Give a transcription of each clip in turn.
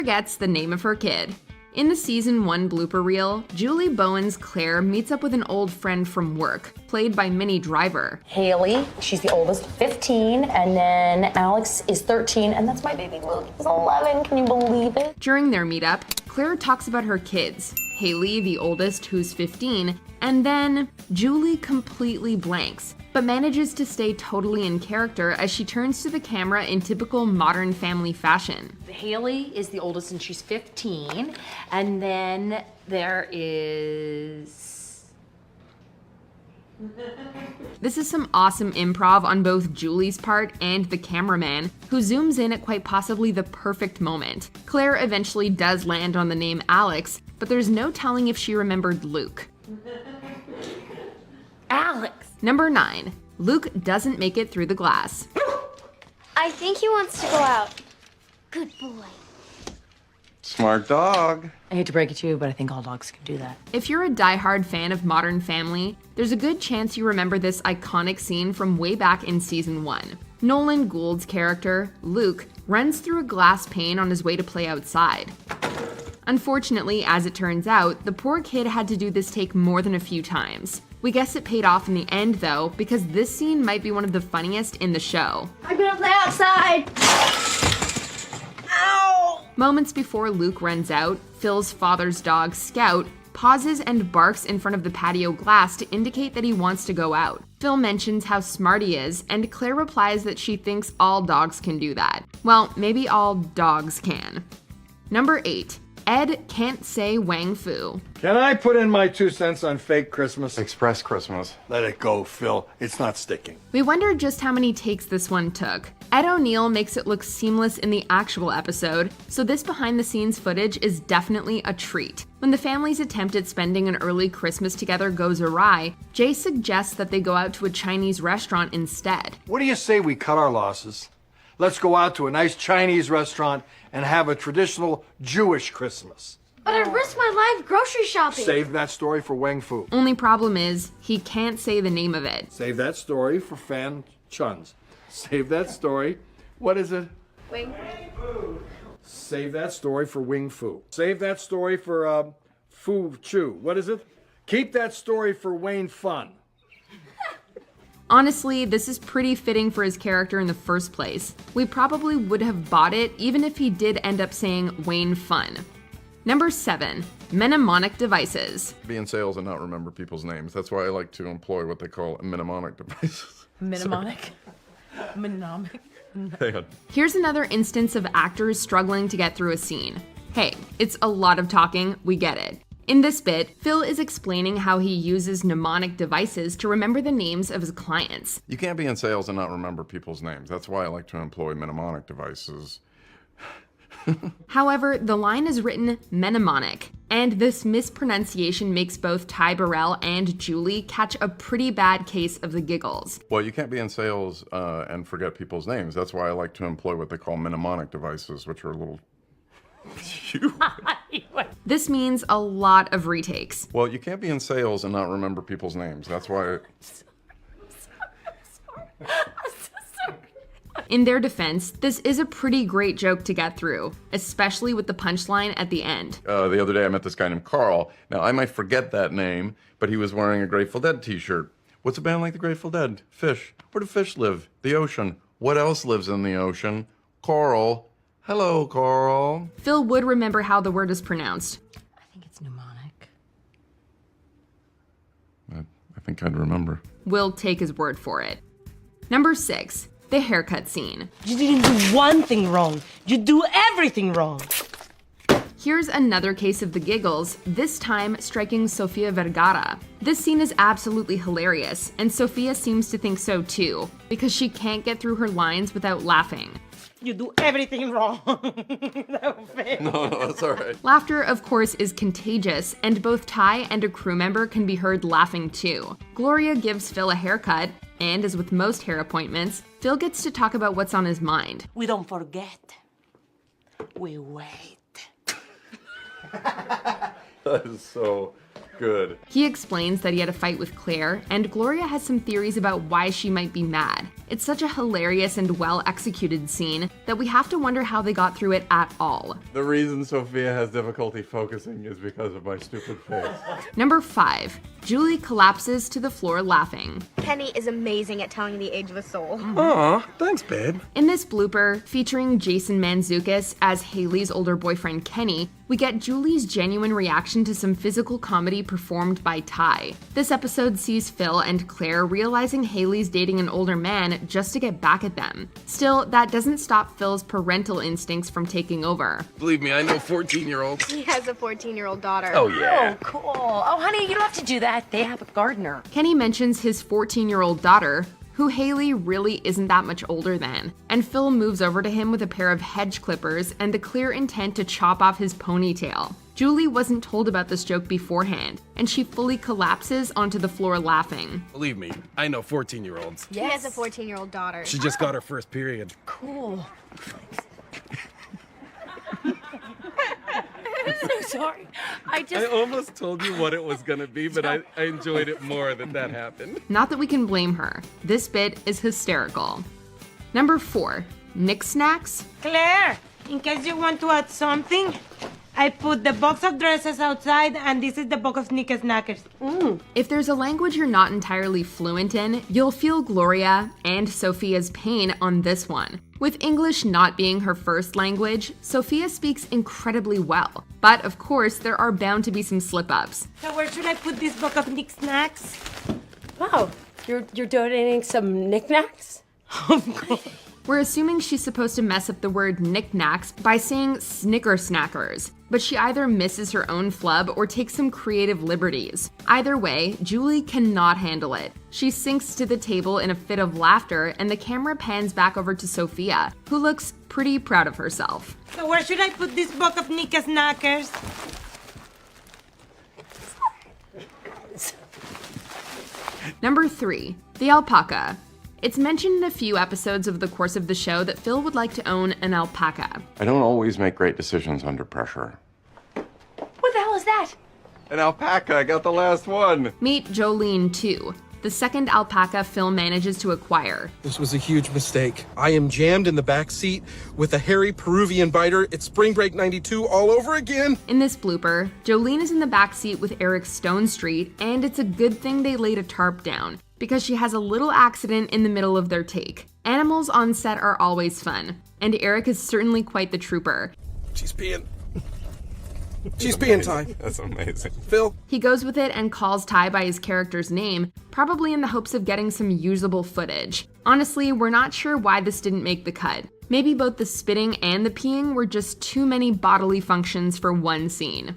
Forgets the name of her kid. In the season 1 blooper reel, Julie Bowen's Claire meets up with an old friend from work, played by Minnie Driver. Haley, she's the oldest, 15, and then Alex is 13, and that's my baby Luke. He's 11, can you believe it? During their meetup, Claire talks about her kids. Haley, the oldest, who's 15, and then Julie completely blanks, but manages to stay totally in character as she turns to the camera in typical Modern Family fashion. Haley is the oldest and she's 15. And then there is... This is some awesome improv on both Julie's part and the cameraman, who zooms in at quite possibly the perfect moment. Claire eventually does land on the name Alex, but there's no telling if she remembered Luke. Alex! Number 9. Luke doesn't make it through the glass. I think he wants to go out. Good boy. Smart dog. I hate to break it to you, but I think all dogs can do that. If you're a diehard fan of Modern Family, there's a good chance you remember this iconic scene from way back in season 1. Nolan Gould's character, Luke, runs through a glass pane on his way to play outside. Unfortunately, as it turns out, the poor kid had to do this take more than a few times. We guess it paid off in the end though, because this scene might be one of the funniest in the show. I'm gonna play outside. Ow! Moments before Luke runs out, Phil's father's dog, Scout, pauses and barks in front of the patio glass to indicate that he wants to go out. Phil mentions how smart he is, and Claire replies that she thinks all dogs can do that. Well, maybe all dogs can. Number 8. Ed can't say Wang Fu. Can I put in my 2 cents on fake Christmas? Express Christmas. Let it go, Phil. It's not sticking. We wonder just how many takes this one took. Ed O'Neill makes it look seamless in the actual episode, so this behind-the-scenes footage is definitely a treat. When the family's attempt at spending an early Christmas together goes awry, Jay suggests that they go out to a Chinese restaurant instead. What do you say we cut our losses? Let's go out to a nice Chinese restaurant and have a traditional Jewish Christmas. But I risked my life grocery shopping. Save that story for Wang Fu. Only problem is, he can't say the name of it. Save that story for Fan Chuns. Save that story. What is it? Wing. Save that story for Wing Fu. Save that story for Fu Chu. What is it? Keep that story for Wayne Fun. Honestly, this is pretty fitting for his character in the first place. We probably would have bought it even if he did end up saying Wayne Fun. Number 7. Mnemonic devices. Be in sales and not remember people's names. That's why I like to employ what they call mnemonic devices. Mnemonic? Mnemonic? Hang on. Here's another instance of actors struggling to get through a scene. Hey, it's a lot of talking, we get it. In this bit, Phil is explaining how he uses mnemonic devices to remember the names of his clients. You can't be in sales and not remember people's names. That's why I like to employ mnemonic devices. However, the line is written mnemonic, and this mispronunciation makes both Ty Burrell and Julie catch a pretty bad case of the giggles. Well, you can't be in sales and forget people's names. That's why I like to employ what they call mnemonic devices, which are little... This means a lot of retakes. Well, you can't be in sales and not remember people's names. That's why... In their defense, this is a pretty great joke to get through, especially with the punchline at the end. The other day I met this guy named Carl. Now, I might forget that name, but he was wearing a Grateful Dead t-shirt. What's a band like the Grateful Dead? Fish. Where do fish live? The ocean. What else lives in the ocean? Coral. Hello, Carl. Phil would remember how the word is pronounced. I think it's mnemonic. I think I'd remember. We'll take his word for it. Number 6, the haircut scene. You didn't do one thing wrong. You do everything wrong. Here's another case of the giggles, this time striking Sofia Vergara. This scene is absolutely hilarious, and Sofia seems to think so too, because she can't get through her lines without laughing. You do everything wrong. No, that's all right. Laughter, of course, is contagious, and both Ty and a crew member can be heard laughing too. Gloria gives Phil a haircut, and as with most hair appointments, Phil gets to talk about what's on his mind. We don't forget. We wait. That is so good. He explains that he had a fight with Claire, and Gloria has some theories about why she might be mad. It's such a hilarious and well-executed scene that we have to wonder how they got through it at all. The reason Sophia has difficulty focusing is because of my stupid face. Number 5. Julie collapses to the floor laughing. Kenny is amazing at telling the age of a soul. Aw, thanks, babe. In this blooper, featuring Jason Mantzoukas as Haley's older boyfriend Kenny, we get Julie's genuine reaction to some physical comedy performed by Ty. This episode sees Phil and Claire realizing Haley's dating an older man just to get back at them. Still, that doesn't stop Phil's parental instincts from taking over. Believe me, I know 14-year-olds. He has a 14-year-old daughter. Oh, yeah. Oh, cool. Oh, honey, you don't have to do that. They have a gardener. Kenny mentions his 14-year-old daughter, who Haley really isn't that much older than, and Phil moves over to him with a pair of hedge clippers and the clear intent to chop off his ponytail. Julie wasn't told about this joke beforehand, and she fully collapses onto the floor laughing. Believe me, I know 14-year-olds. He has a 14-year-old daughter. She just got her first period. Cool. I'm so sorry. I almost told you what it was gonna be, but I enjoyed it more that happened. Not that we can blame her. This bit is hysterical. Number 4. Nick Snacks. Claire, in case you want to add something, I put the box of dresses outside, and this is the box of knickerknackers. If there's a language you're not entirely fluent in, you'll feel Gloria and Sophia's pain on this one. With English not being her first language, Sophia speaks incredibly well. But of course, there are bound to be some slip-ups. So where should I put this box of knickknacks? Wow, you're donating some knickknacks? We're assuming she's supposed to mess up the word knickknacks by saying snickersnackers, but she either misses her own flub or takes some creative liberties. Either way, Julie cannot handle it. She sinks to the table in a fit of laughter, and the camera pans back over to Sophia, who looks pretty proud of herself. So where should I put this box of knickerknackers? Number 3. The alpaca. It's mentioned in a few episodes over the course of the show that Phil would like to own an alpaca. I don't always make great decisions under pressure. What the hell is that? An alpaca, I got the last one. Meet Jolene 2, the second alpaca Phil manages to acquire. This was a huge mistake. I am jammed in the back seat with a hairy Peruvian biter. It's Spring Break 92 all over again. In this blooper, Jolene is in the backseat with Eric Stone Street, and it's a good thing they laid a tarp down, because she has a little accident in the middle of their take. Animals on set are always fun, and Eric is certainly quite the trooper. She's peeing. She's peeing, Ty. That's amazing. Phil. He goes with it and calls Ty by his character's name, probably in the hopes of getting some usable footage. Honestly, we're not sure why this didn't make the cut. Maybe both the spitting and the peeing were just too many bodily functions for one scene.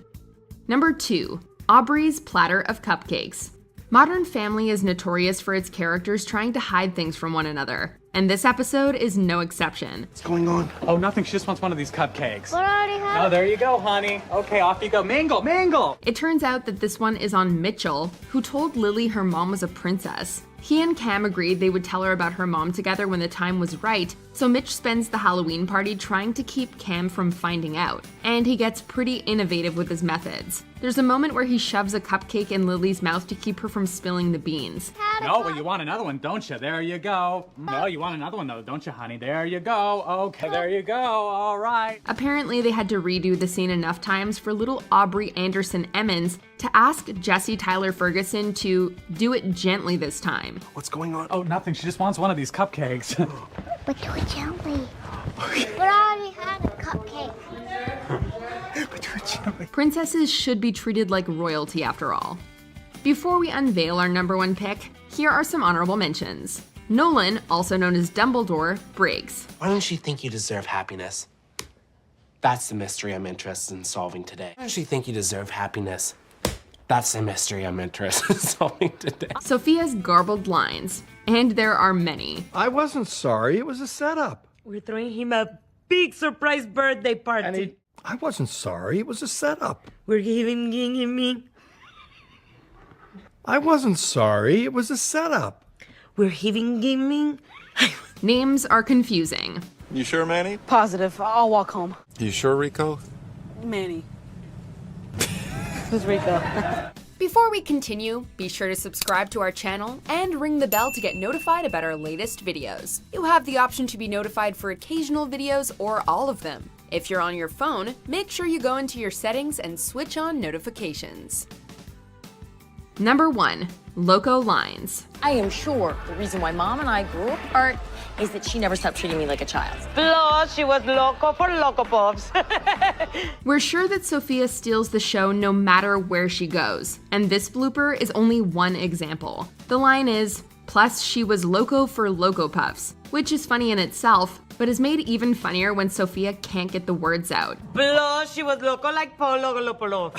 Number 2. Aubrey's platter of cupcakes. Modern Family is notorious for its characters trying to hide things from one another, and this episode is no exception. What's going on? Oh, nothing. She just wants one of these cupcakes. But I already have. Oh, there you go, honey. Okay, off you go. Mangle, mangle! It turns out that this one is on Mitchell, who told Lily her mom was a princess. He and Cam agreed they would tell her about her mom together when the time was right, so Mitch spends the Halloween party trying to keep Cam from finding out, and he gets pretty innovative with his methods. There's a moment where he shoves a cupcake in Lily's mouth to keep her from spilling the beans. No, well, you want another one, don't you? There you go. No, you want another one, though, don't you, honey? There you go. Okay, there you go. All right. Apparently, they had to redo the scene enough times for little Aubrey Anderson Emmons to ask Jesse Tyler Ferguson to do it gently this time. What's going on? Oh, nothing. She just wants one of these cupcakes. But do it gently. But I already had a cupcake. Princesses should be treated like royalty after all. Before we unveil our number 1 pick, here are some honorable mentions. Nolan, also known as Dumbledore, breaks. Why don't you think you deserve happiness? That's the mystery I'm interested in solving today. Why don't you think you deserve happiness? That's the mystery I'm interested in solving today. Sophia's garbled lines, and there are many. I wasn't sorry. It was a setup. We're throwing him a big surprise birthday party. I wasn't sorry. It was a setup. We're giving me. I wasn't sorry. It was a setup. We're giving gaming. Names are confusing. You sure, Manny? Positive. I'll walk home. You sure, Rico? Manny. Who's Rico? Before we continue, be sure to subscribe to our channel and ring the bell to get notified about our latest videos. You have the option to be notified for occasional videos or all of them. If you're on your phone, make sure you go into your settings and switch on notifications. Number 1. Loco lines. I am sure the reason why Mom and I grew apart is that she never stopped treating me like a child. Plus, she was loco for Loco Pops. We're sure that Sophia steals the show no matter where she goes, and this blooper is only one example. The line is, plus she was loco for Loco Puffs, which is funny in itself, but is made even funnier when Sophia can't get the words out. Plus, she was loco like Polo.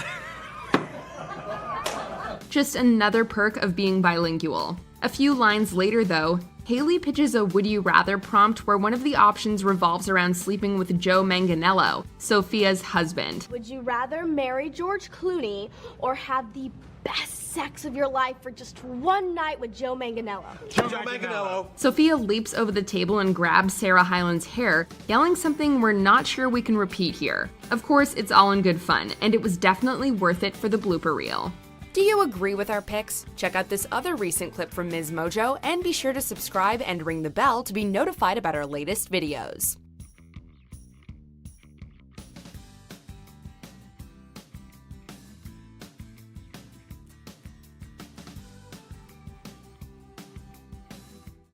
Just another perk of being bilingual. A few lines later, though, Haley pitches a would you rather prompt where one of the options revolves around sleeping with Joe Manganiello, Sophia's husband. Would you rather marry George Clooney or have the best sex of your life for just one night with Joe Manganiello? Joe Manganiello. Sophia leaps over the table and grabs Sarah Hyland's hair, yelling something we're not sure we can repeat here. Of course, it's all in good fun, and it was definitely worth it for the blooper reel. Do you agree with our picks? Check out this other recent clip from Ms. Mojo and be sure to subscribe and ring the bell to be notified about our latest videos.